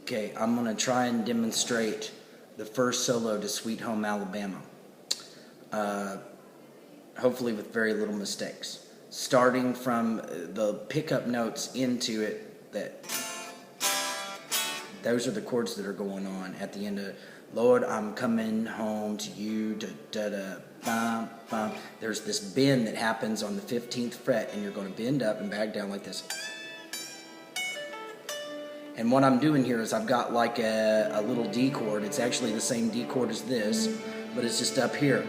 Okay, I'm going to try and demonstrate the first solo to Sweet Home Alabama. Hopefully with very little mistakes. Starting from the pickup notes into it, those are the chords that are going on at the end of Lord, I'm coming home to you, da da da, bum, bum. There's this bend that happens on the 15th fret, and you're going to bend up and back down like this. And what I'm doing here is I've got like a little D chord. It's actually the same D chord as this, but it's just up here.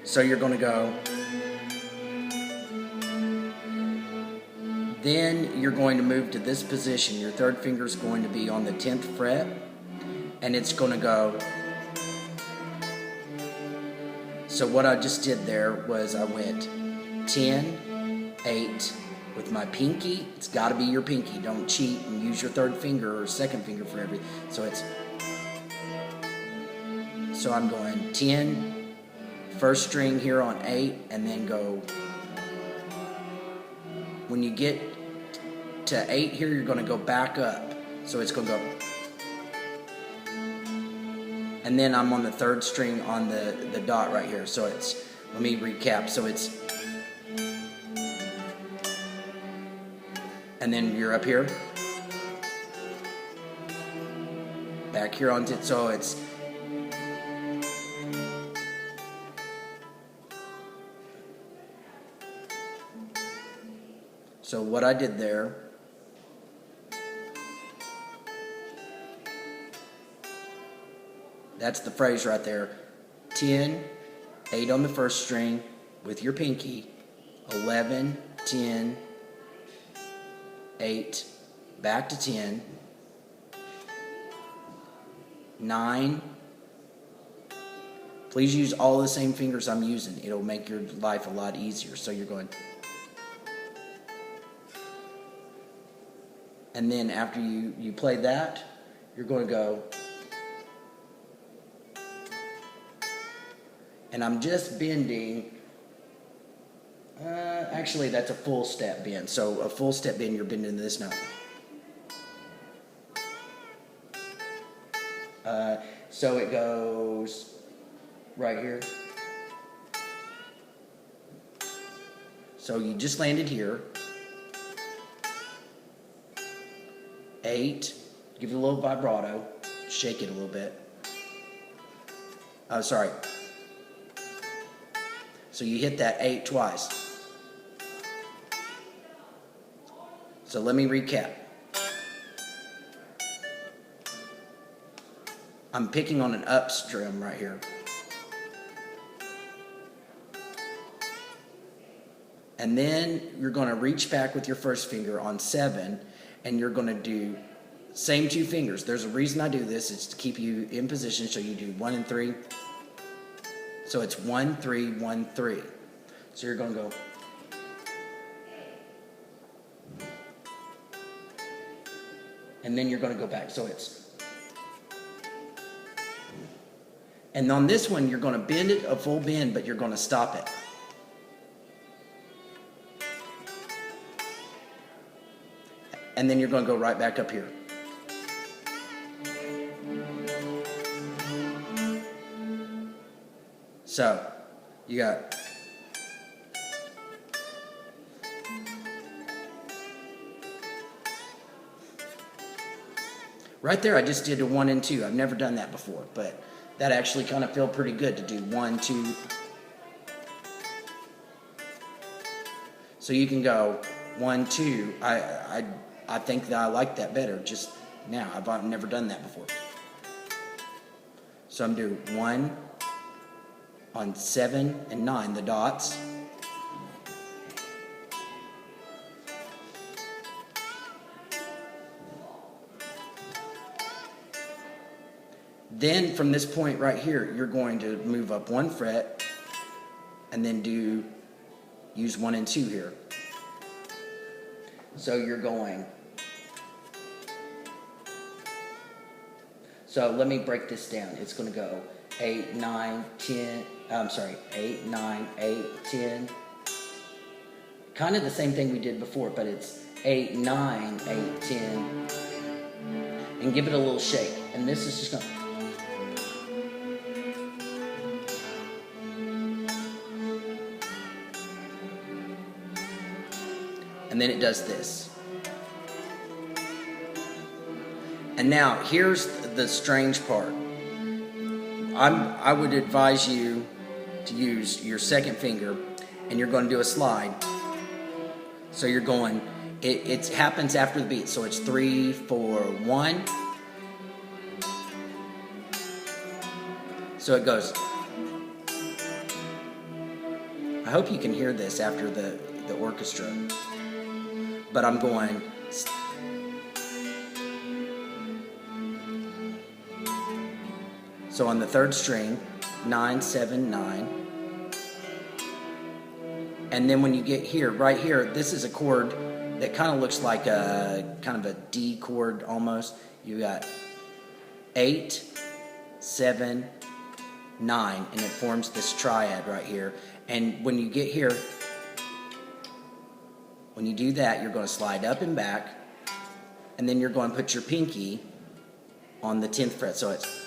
So you're going to go. Then you're going to move to this position. Your third finger is going to be on the 10th fret, and it's going to go. So what I just did there was I went 10, 8, with my pinky. It's got to be your pinky. Don't cheat and use your third finger or second finger for everything. So I'm going 10, first string here on 8, and then go. When you get to 8 here, you're going to go back up. So it's going to go. And then I'm on the third string on the dot right here. So it's, let me recap. So it's, and then you're up here. Back here on it. So it's, so what I did there, that's the phrase right there. 10, 8 on the first string with your pinky, 11, 10, 8, back to 10, 9. Please use all the same fingers I'm using. It'll make your life a lot easier. So you're going. And then after you play that, you're going to go. And I'm just bending. Actually, that's a full step bend. So a full step bend, you're bending this note. So it goes right here. So you just landed here. 8. Give it a little vibrato. Shake it a little bit. Oh, sorry. So you hit that 8 twice. So let me recap. I'm picking on an up strum right here. And then you're going to reach back with your first finger on 7, and you're going to do same 2 fingers. There's a reason I do this. It's to keep you in position. So you do 1 and 3. So it's 1, 3, 1, 3. So you're going to go. And then you're going to go back. So it's. And on this one, you're going to bend it a full bend, but you're going to stop it. And then you're going to go right back up here. So, you got. Right there, I just did a 1 and 2. I've never done that before, but that actually kind of felt pretty good to do 1, 2. So you can go 1, 2. I think that I like that better just now. I've never done that before. So I'm doing 1 on 7 and 9, the dots. Then from this point right here, you're going to move up 1 fret and then use 1 and 2 here. So you're going. So let me break this down. It's going to go 8, 9, 10. I'm sorry, 8, 9, 8, 10. Kind of the same thing we did before, but it's 8, 9, 8, 10. and give it a little shake. And this is just going to... And then it does this. And now, here's the strange part. I would advise you to use your second finger, and you're going to do a slide. So you're going, it happens after the beat. So it's 3, 4, 1. So it goes. I hope you can hear this after the orchestra. But I'm going. So on the third string, 9, 7, 9. And then when you get here, right here, this is a chord that kind of looks like a kind of a D chord almost. You got 8, 7, 9, and it forms this triad right here. And when you get here, when you do that, you're going to slide up and back, and then you're going to put your pinky on the 10th fret. So it's...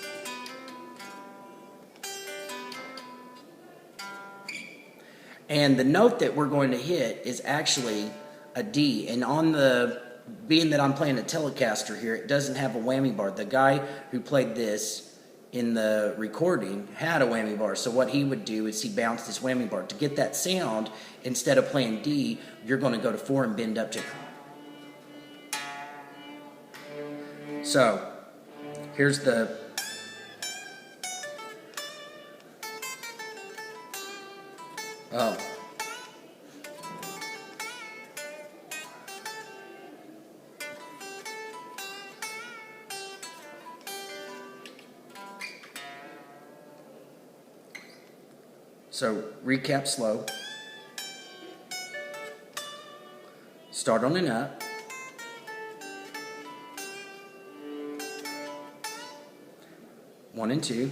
And the note that we're going to hit is actually a D. And on the, being that I'm playing a Telecaster here, it doesn't have a whammy bar. The guy who played this in the recording had a whammy bar. So what he would do is he bounced his whammy bar. To get that sound, instead of playing D, you're going to go to 4 and bend up to... So, here's the... Oh. So, recap slow. Start on and up. One and 2.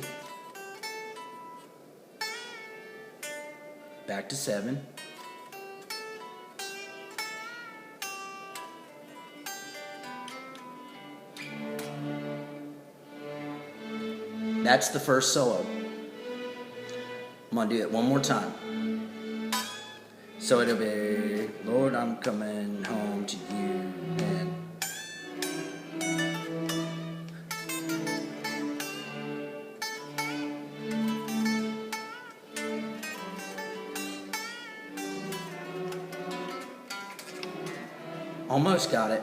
Back to 7. That's the first solo. I'm going to do it one more time. So it'll be, Lord, I'm coming home to you. And almost got it.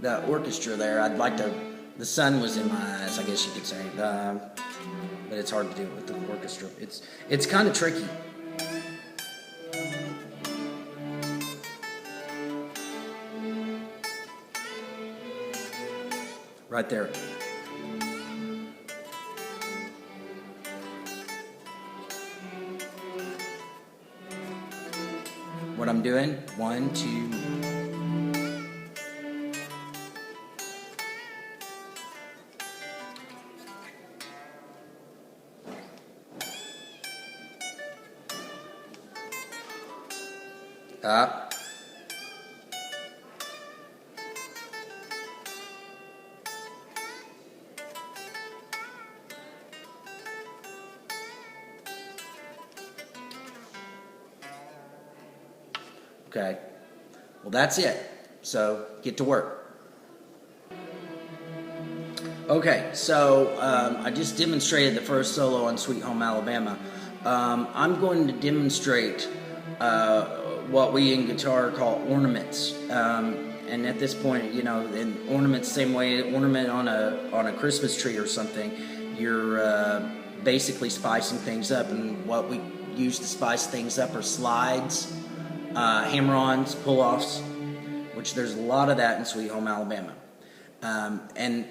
The orchestra there, I'd like to, the sun was in my eyes, I guess you could say. But it's hard to do it with the orchestra. It's kind of tricky. Right there. What I'm doing, 1, 2. Up. Okay. Well, that's it. So, get to work. Okay, so I just demonstrated the first solo on Sweet Home Alabama. I'm going to demonstrate what we in guitar call ornaments. And at this point, you know, in ornaments, same way ornament on a Christmas tree or something, you're basically spicing things up. And what we use to spice things up are slides, hammer-ons, pull-offs, which there's a lot of that in Sweet Home Alabama. And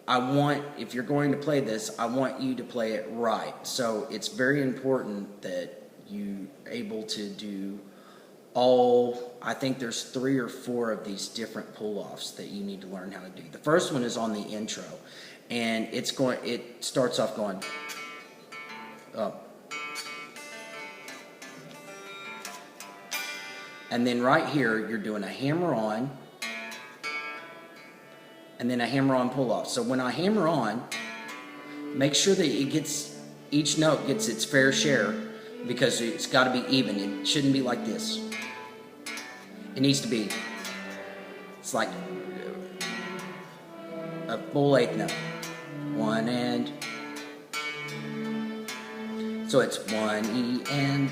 I want, if you're going to play this, I want you to play it right. So it's very important that you're able to do all, I think there's 3 or 4 of these different pull-offs that you need to learn how to do. The first one is on the intro, and it starts off going up. And then right here, you're doing a hammer-on, and then a hammer on pull off. So when I hammer on, make sure that each note gets its fair share, because it's got to be even. It shouldn't be like this. It needs to be, it's like a full eighth note. One and, so it's 1 E and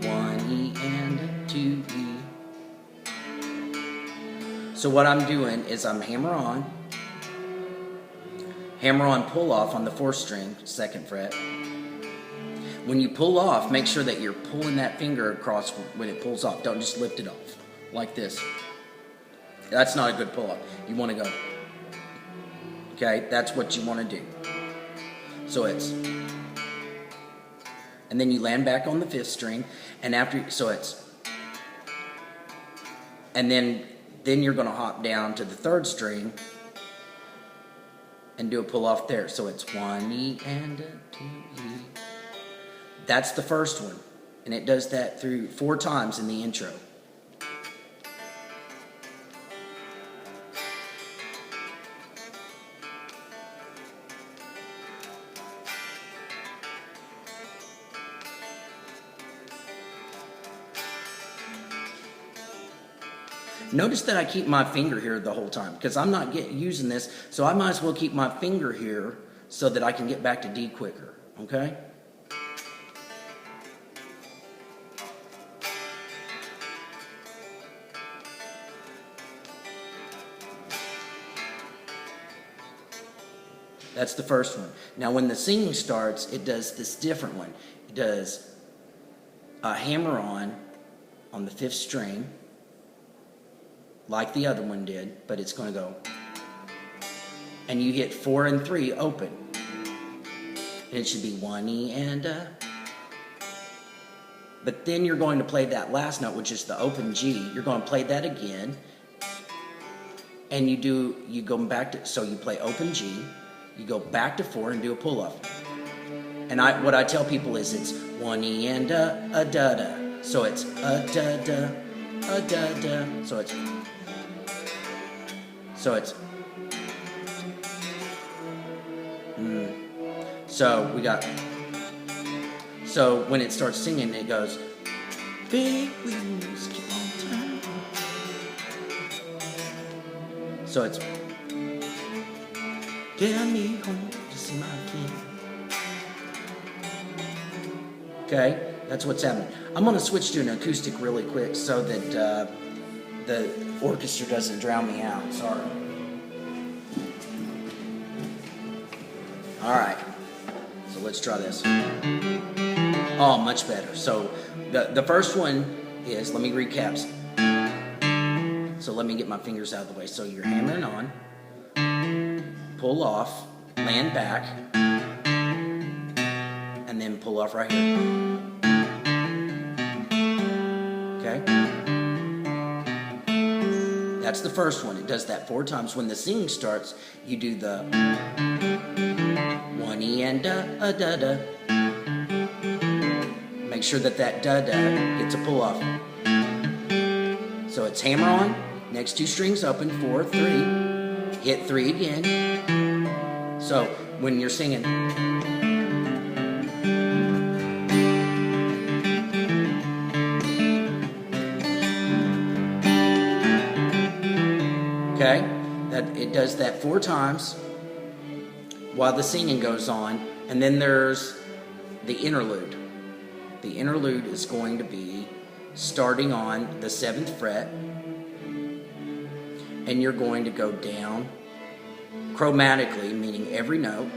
1 E and 2 E. So what I'm doing is I'm hammer on pull off on the 4th string, 2nd fret. When you pull off, make sure that you're pulling that finger across when it pulls off. Don't just lift it off like this. That's not a good pull off. You want to go, okay, that's what you want to do. So it's, and then you land back on the 5th string, and after, so it's, and then you're going to hop down to the 3rd string and do a pull off there. So it's 1 E and 2 E. That's the first one, and it does that through 4 times in the intro. Notice that I keep my finger here the whole time, because I'm not using this, so I might as well keep my finger here so that I can get back to D quicker, okay? That's the first one. Now when the singing starts, it does this different one. It does a hammer on the 5th string, like the other one did, but it's going to go, and you hit 4 and 3 open, and it should be 1 E and but then you're going to play that last note, which is the open G. You're going to play that again, and you go back to, so you play open G, you go back to 4 and do a pull off. And what I tell people is it's 1 E and a da da, so it's a da da, a da da, so it's. So we got, so when it starts singing, it goes, big wheels keep on turning. So it's, get me home to see my king. Okay, that's what's happening. I'm going to switch to an acoustic really quick so that the orchestra doesn't drown me out. Sorry. All right. So let's try this. Oh, much better. So the first one is, let me recap. So let me get my fingers out of the way. So you're hammering on, pull off, land back, and then pull off right here. Okay? That's the first one. It does that 4 times. When the singing starts, you do the 1 E and a da da. Make sure that da da gets a pull off. So it's hammer on, next 2 strings open, 4, 3, hit 3 again. So when you're singing, okay, that it does that 4 times while the singing goes on, and then there's the interlude. The interlude is going to be starting on the 7th fret, and you're going to go down chromatically, meaning every note,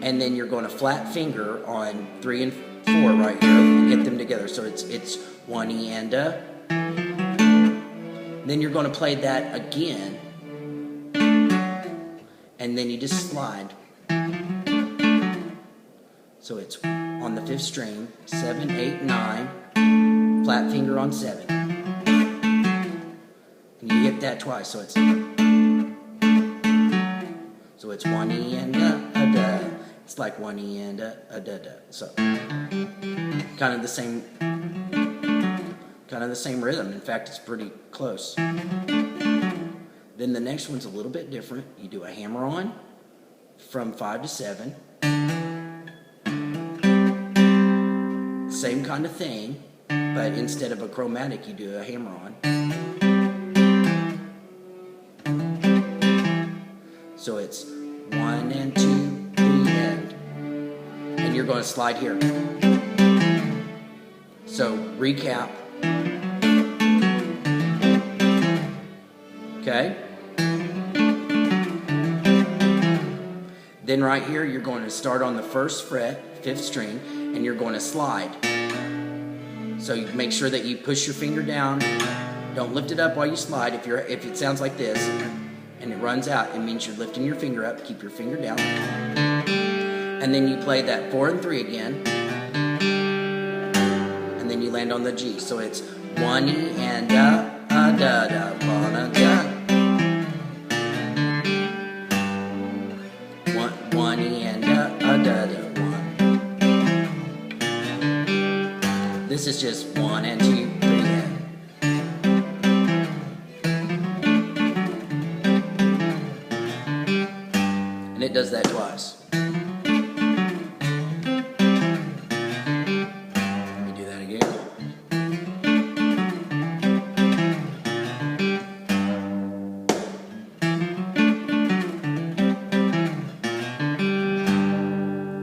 and then you're going to flat finger on 3 and 4 right here and hit them together. So it's 1 E and a. Then you're going to play that again, and then you just slide. So it's on the 5th string, 7, 8, 9, flat finger on 7. And you hit that twice, so it's 1 E and a da. It's like 1 E and a da da. So kind of the kind of the same rhythm. In fact, it's pretty close. Then the next one's a little bit different. You do a hammer on from 5 to 7. Same kind of thing, but instead of a chromatic, you do a hammer on. So it's 1 and 2, 3 and you're going to slide here. So recap. Okay. Then right here, you're going to start on the 1st fret, 5th string, and you're going to slide. So you make sure that you push your finger down. Don't lift it up while you slide. If it sounds like this and it runs out, it means you're lifting your finger up. Keep your finger down. And then you play that 4 and 3 again. And then you land on the G. So it's 1 E and da da da da da. 1 E and da da da. This is just 1 and 2, 3 and it does that twice. Let me do that again.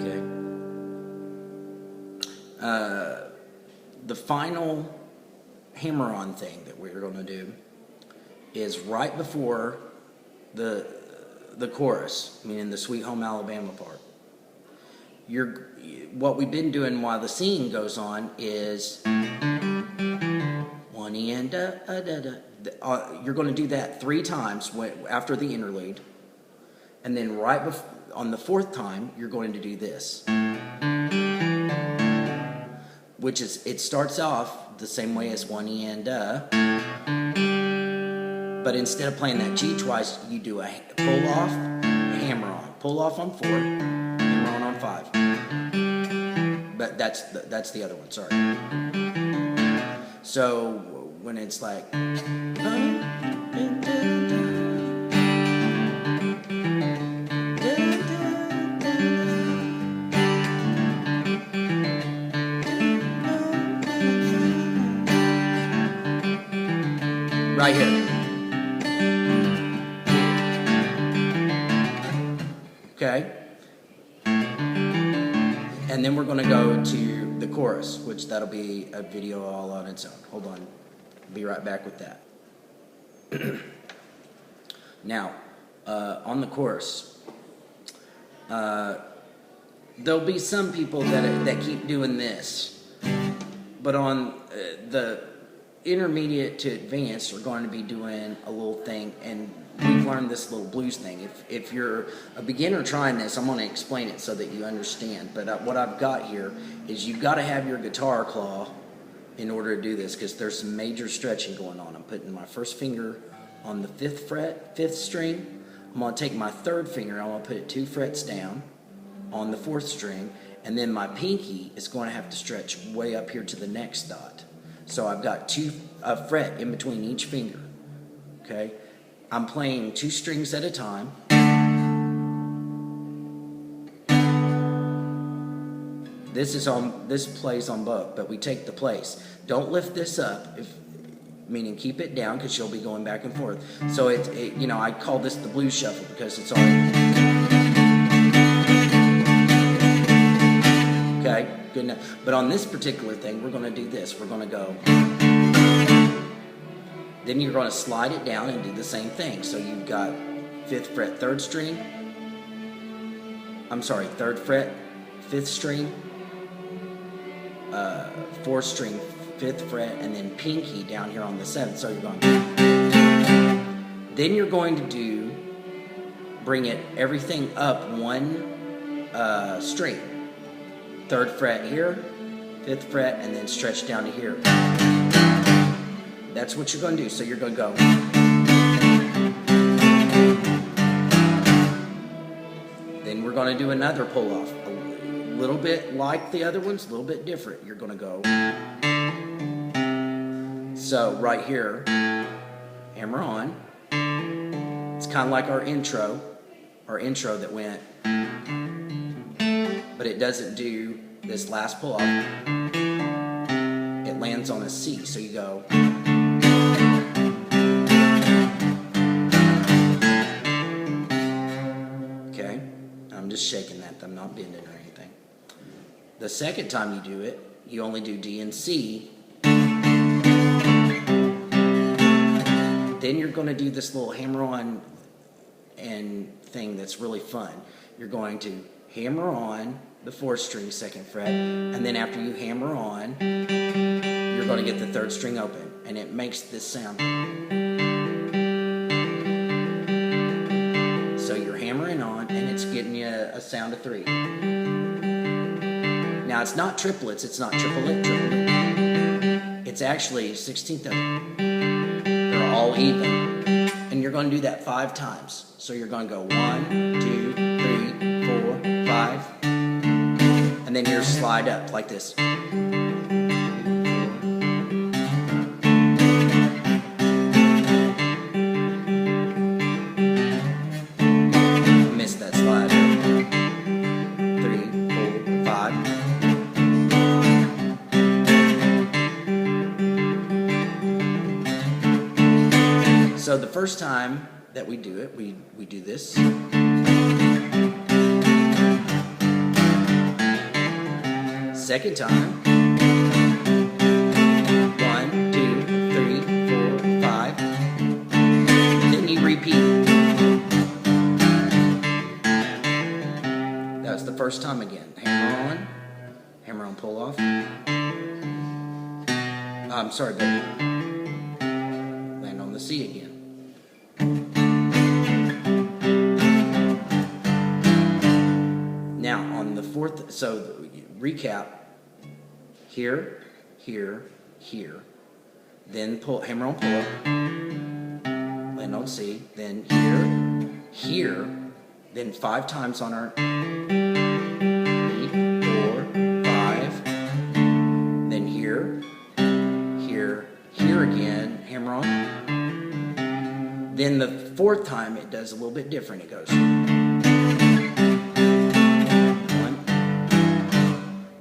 Okay. The final hammer-on thing that we're going to do is right before the chorus, meaning the Sweet Home Alabama part. What we've been doing while the singing goes on is 1 E and da da da. You're going to do that 3 times after the interlude, and then on the 4th time, you're going to do this. Which is, it starts off the same way as 1 E and da, but instead of playing that G twice, you do a pull off, a hammer on, pull off on 4, hammer on 5. But that's the other one. Sorry. So when it's like. Right here. Okay. And then we're going to go to the chorus, which that'll be a video all on its own. Hold on. I'll be right back with that. Now, on the chorus, there'll be some people that keep doing this, but on the intermediate to advanced are going to be doing a little thing, and we've learned this little blues thing. If you're a beginner trying this, I'm going to explain it so that you understand. But what I've got here is you've got to have your guitar claw in order to do this, because there's some major stretching going on. I'm putting my first finger on the 5th fret, 5th string. I'm going to take my 3rd finger, I'm going to put it 2 frets down on the 4th string, and then my pinky is going to have to stretch way up here to the next dot. So I've got 2 fret in between each finger. Okay, I'm playing 2 strings at a time. This plays on both, but we take the place. Don't lift this up, meaning keep it down, because you'll be going back and forth. So I call this the blues shuffle because it's on. Okay, good enough. But on this particular thing, we're going to do this. We're going to go. Then you're going to slide it down and do the same thing. So you've got 5th fret, 3rd string. 3rd fret, 5th string. 4th string, 5th fret, and then pinky down here on the 7th. So you're going. Then you're going to bring everything up 1 string. 3rd fret here, 5th fret, and then stretch down to here. That's what you're going to do. So you're going to go. Then we're going to do another pull off. A little bit like the other ones, a little bit different. You're going to go. So right here, hammer on. It's kind of like our intro that went, but it doesn't do this last pull off. It lands on a C, so you go. Okay, I'm just shaking that, I'm not bending or anything. The second time you do it, you only do D and C. Then you're going to do this little hammer on and thing that's really fun. You're going to hammer on the 4th string 2nd fret, and then after you hammer on, you're going to get the 3rd string open, and it makes this sound. So you're hammering on, and it's getting you a sound of 3. Now it's not triplets, it's not triplet. It's actually 16th. They're all even. And you're going to do that 5 times. So you're going to go 1, 2, 3, 4, 5. And then you slide up like this. Missed that slide. 3, 4, 5. So the first time that we do it, we do this. Second time, 1, 2, 3, 4, 5. Then you repeat. That's the first time again. Hammer on, pull off. I'm sorry, baby. Land on the C again. Now on the 4th, so recap, here, here, here, then hammer on pull up, land on C, then here, here, then 5 times on our 3, 4, 5, then here, here, here again, hammer on. Then the 4th time it does a little bit different. It goes 1,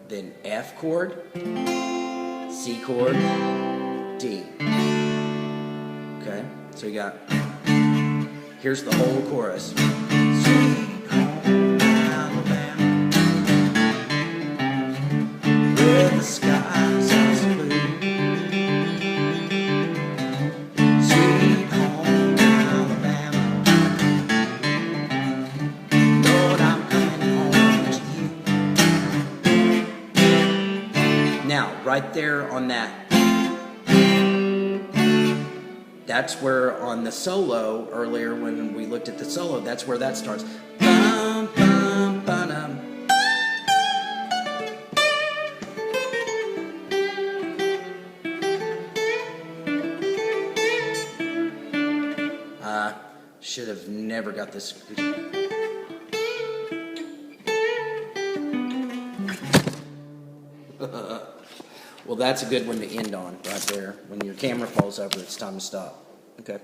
then F chord, C chord, D. Okay, so you got, here's the whole chorus. Sweet home Alabama, where the skies are so blue. Sweet home Alabama, Lord, I'm coming home to you. Now, right there on that, that's where on the solo earlier when we looked at the solo, that's where that starts. Bum, bum, ba-dum. Should have never got this. Well, that's a good one to end on right there. When your camera falls over, it's time to stop. Okay.